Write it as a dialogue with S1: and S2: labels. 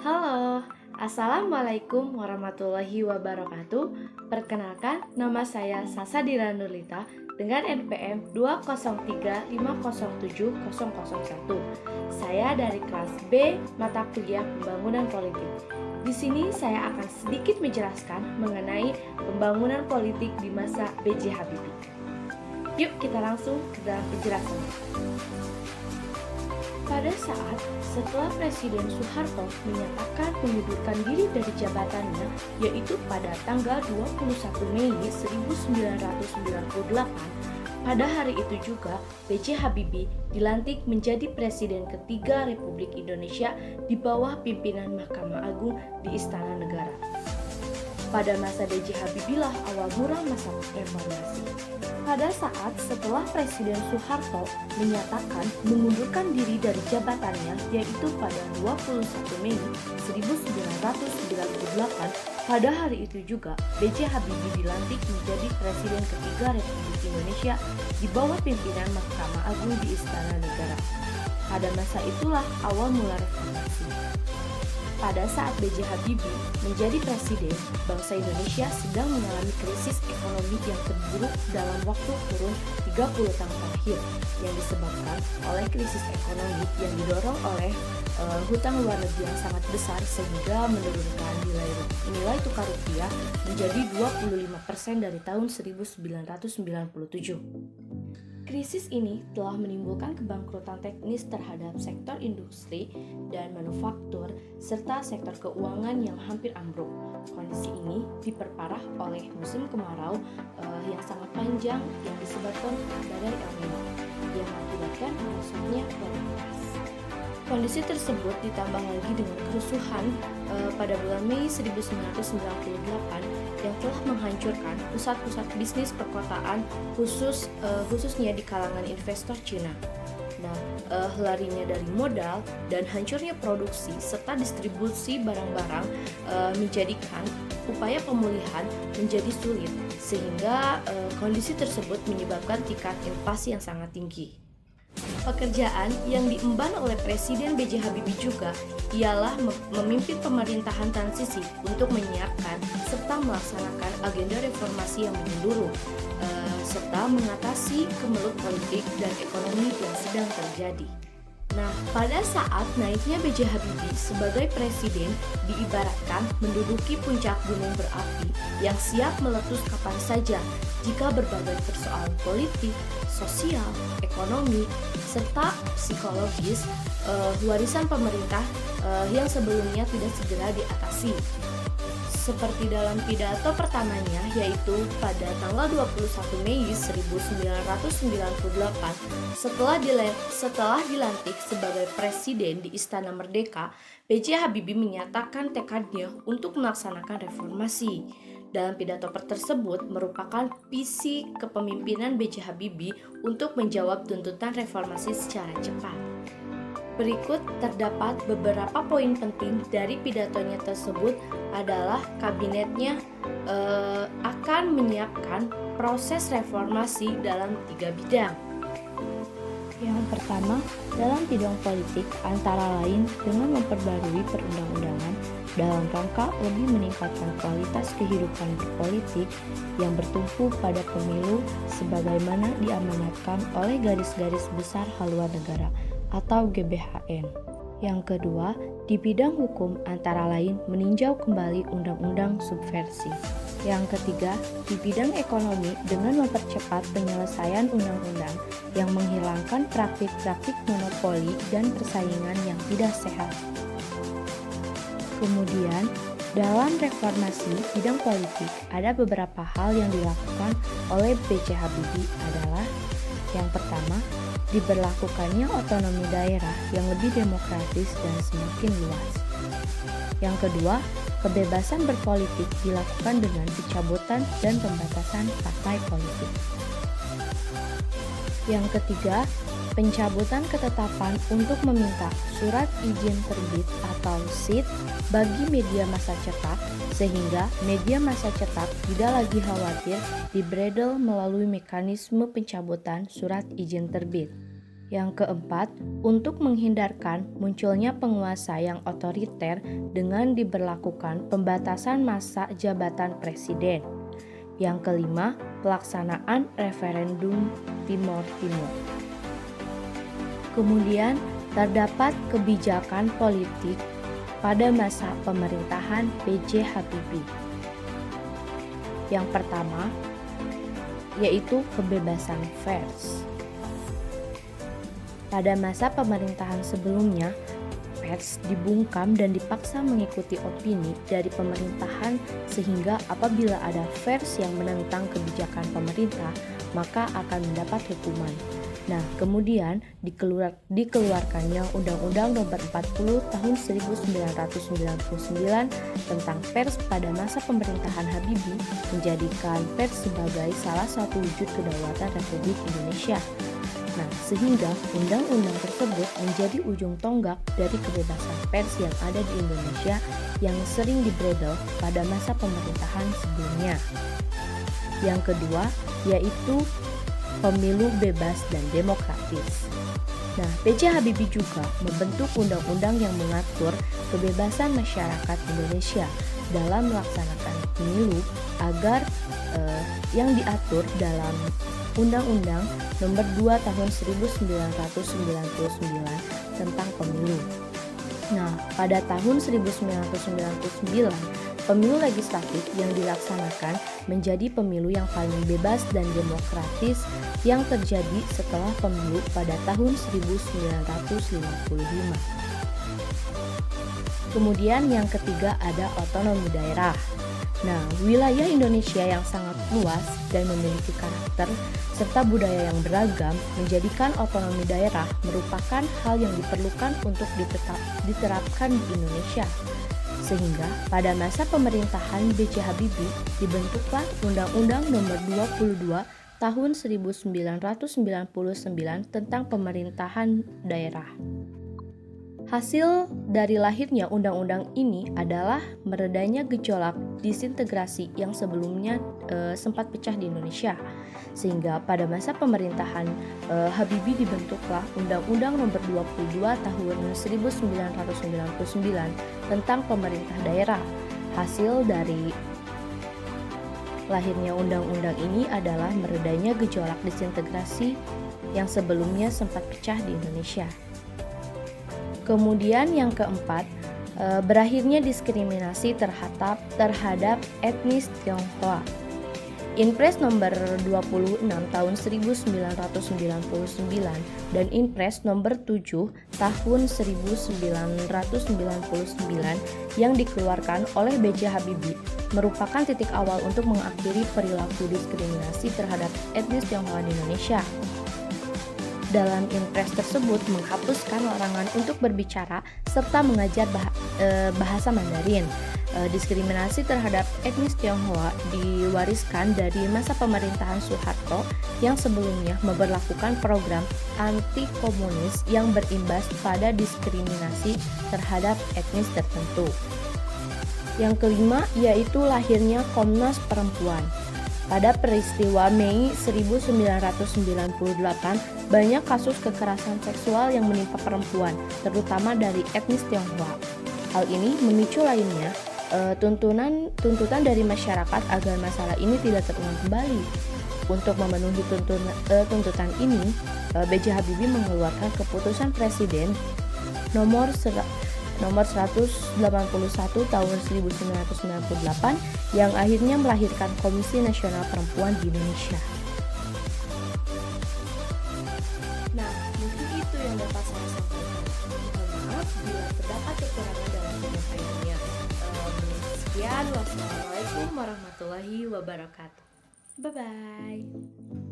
S1: Halo, Assalamualaikum warahmatullahi wabarakatuh. Perkenalkan, nama saya Sasa Dira Nurlita dengan NPM 203507001. Saya dari kelas B mata kuliah Pembangunan Politik. Di sini saya akan sedikit menjelaskan mengenai pembangunan politik di masa B.J. Habibie. Yuk kita langsung ke dalam penjelasan. Pada saat setelah Presiden Soeharto menyatakan mengundurkan diri dari jabatannya, yaitu pada tanggal 21 Mei 1998, pada hari itu juga B.J. Habibie dilantik menjadi Presiden ketiga Republik Indonesia di bawah pimpinan Mahkamah Agung di Istana Negara. Pada masa B.J. Habibie lah awal mula masa reformasi. Pada saat setelah Presiden Soeharto menyatakan mengundurkan diri dari jabatannya, yaitu pada 21 Mei 1998, pada hari itu juga B.J. Habibie dilantik menjadi Presiden ketiga Republik Indonesia di bawah pimpinan Mahkamah Agung di Istana Negara. Pada masa itulah awal mula reformasi. Pada saat B.J. Habibie menjadi presiden, bangsa Indonesia sedang mengalami krisis ekonomi yang terburuk dalam waktu kurun 30 tahun terakhir yang disebabkan oleh krisis ekonomi yang didorong oleh hutang luar negeri yang sangat besar sehingga menurunkan nilai tukar rupiah menjadi 25% dari tahun 1997. Krisis ini telah menimbulkan kebangkrutan teknis terhadap sektor industri dan manufaktur serta sektor keuangan yang hampir ambruk. Kondisi ini diperparah oleh musim kemarau yang sangat panjang yang disebabkan badai El Nino yang mengakibatkan merosotnya kualitas. Kondisi tersebut ditambah lagi dengan kerusuhan pada bulan Mei 1998 yang telah menghancurkan pusat-pusat bisnis perkotaan khususnya di kalangan investor Cina. Larinya dari modal dan hancurnya produksi serta distribusi barang-barang menjadikan upaya pemulihan menjadi sulit sehingga kondisi tersebut menyebabkan tingkat inflasi yang sangat tinggi. Pekerjaan yang diemban oleh Presiden B.J. Habibie juga ialah memimpin pemerintahan transisi untuk menyiapkan serta melaksanakan agenda reformasi yang menyeluruh serta mengatasi kemelut politik dan ekonomi yang sedang terjadi. Pada saat naiknya B.J. Habibie sebagai presiden diibaratkan menduduki puncak gunung berapi yang siap meletus kapan saja jika berbagai persoalan politik, sosial, ekonomi, serta psikologis warisan pemerintah yang sebelumnya tidak segera diatasi. Seperti dalam pidato pertamanya, yaitu pada tanggal 21 Mei 1998, setelah dilantik sebagai presiden di Istana Merdeka, B.J. Habibie menyatakan tekadnya untuk melaksanakan reformasi. Dalam pidato tersebut merupakan visi kepemimpinan B.J. Habibie untuk menjawab tuntutan reformasi secara cepat. Berikut terdapat beberapa poin penting dari pidatonya tersebut adalah kabinetnya akan menyiapkan proses reformasi dalam 3 bidang.
S2: Yang pertama, dalam bidang politik antara lain dengan memperbarui perundang-undangan dalam rangka lebih meningkatkan kualitas kehidupan berpolitik yang bertumpu pada pemilu sebagaimana diamanatkan oleh Garis-Garis Besar Haluan Negara atau GBHN. Yang kedua, di bidang hukum antara lain meninjau kembali undang-undang subversi. Yang ketiga, di bidang ekonomi dengan mempercepat penyelesaian undang-undang yang menghilangkan praktik-praktik monopoli dan persaingan yang tidak sehat. Kemudian, dalam reformasi bidang politik ada beberapa hal yang dilakukan oleh B.J. Habibie adalah: yang pertama, diberlakukannya otonomi daerah yang lebih demokratis dan semakin luas. Yang kedua, kebebasan berpolitik dilakukan dengan pencabutan dan pembatasan partai politik. Yang ketiga, pencabutan ketetapan untuk meminta surat izin terbit atau SIT bagi media massa cetak sehingga media massa cetak tidak lagi khawatir dibredel melalui mekanisme pencabutan surat izin terbit. Yang keempat, untuk menghindarkan munculnya penguasa yang otoriter dengan diberlakukan pembatasan masa jabatan presiden. Yang kelima, pelaksanaan referendum Timor Timur. Kemudian, terdapat kebijakan politik pada masa pemerintahan B.J. Habibie. Yang pertama, yaitu kebebasan pers. Pada masa pemerintahan sebelumnya, pers dibungkam dan dipaksa mengikuti opini dari pemerintahan sehingga apabila ada pers yang menentang kebijakan pemerintah, maka akan mendapat hukuman. Nah, kemudian dikeluarkannya Undang-Undang Nomor 40 Tahun 1999 tentang pers pada masa pemerintahan Habibie menjadikan pers sebagai salah satu wujud kedaulatan Republik Indonesia. Nah, sehingga undang-undang tersebut menjadi ujung tonggak dari kebebasan pers yang ada di Indonesia yang sering dibredel pada masa pemerintahan sebelumnya. Yang kedua, yaitu pemilu bebas dan demokratis. Nah, B.J. Habibie juga membentuk undang-undang yang mengatur kebebasan masyarakat Indonesia dalam melaksanakan pemilu agar yang diatur dalam Undang-Undang Nomor 2 Tahun 1999 tentang pemilu. Nah, pada tahun 1999, pemilu legislatif yang dilaksanakan menjadi pemilu yang paling bebas dan demokratis yang terjadi setelah pemilu pada tahun 1955. Kemudian yang ketiga ada otonomi daerah. Nah, wilayah Indonesia yang sangat luas dan memiliki karakter serta budaya yang beragam menjadikan otonomi daerah merupakan hal yang diperlukan untuk diterapkan di Indonesia. Sehingga pada masa pemerintahan B.J. Habibie dibentuklah Undang-Undang Nomor 22 Tahun 1999 tentang pemerintahan daerah. Hasil dari lahirnya undang-undang ini adalah meredanya gejolak disintegrasi yang sebelumnya sempat pecah di Indonesia. Sehingga pada masa pemerintahan Habibie dibentuklah Undang-Undang Nomor 22 Tahun 1999 tentang pemerintah daerah. Hasil dari lahirnya undang-undang ini adalah meredanya gejolak disintegrasi yang sebelumnya sempat pecah di Indonesia. Kemudian yang keempat, berakhirnya diskriminasi terhadap etnis Tionghoa. Inpres nomor 26 tahun 1999 dan Inpres nomor 7 tahun 1999 yang dikeluarkan oleh B.J. Habibie merupakan titik awal untuk mengakhiri perilaku diskriminasi terhadap etnis Tionghoa di Indonesia. Dalam Inpres tersebut menghapuskan larangan untuk berbicara serta mengajar bahasa Mandarin. Diskriminasi terhadap etnis Tionghoa diwariskan dari masa pemerintahan Soeharto yang sebelumnya memberlakukan program anti-komunis yang berimbas pada diskriminasi terhadap etnis tertentu. Yang kelima yaitu lahirnya Komnas Perempuan. Pada peristiwa Mei 1998, banyak kasus kekerasan seksual yang menimpa perempuan, terutama dari etnis Tionghoa. Hal ini memicu lainnya tuntutan dari masyarakat agar masalah ini tidak terulang kembali. Untuk memenuhi tuntutan ini, B.J. Habibie mengeluarkan keputusan Presiden nomor 181 tahun 1998 yang akhirnya melahirkan Komisi Nasional Perempuan di Indonesia.
S1: Nah, mungkin itu yang dapat saya sampaikan. Mohon maaf bila terdapat kekurangan dalam penyampaiannya. Sekian, wassalamualaikum warahmatullahi wabarakatuh. Bye-bye.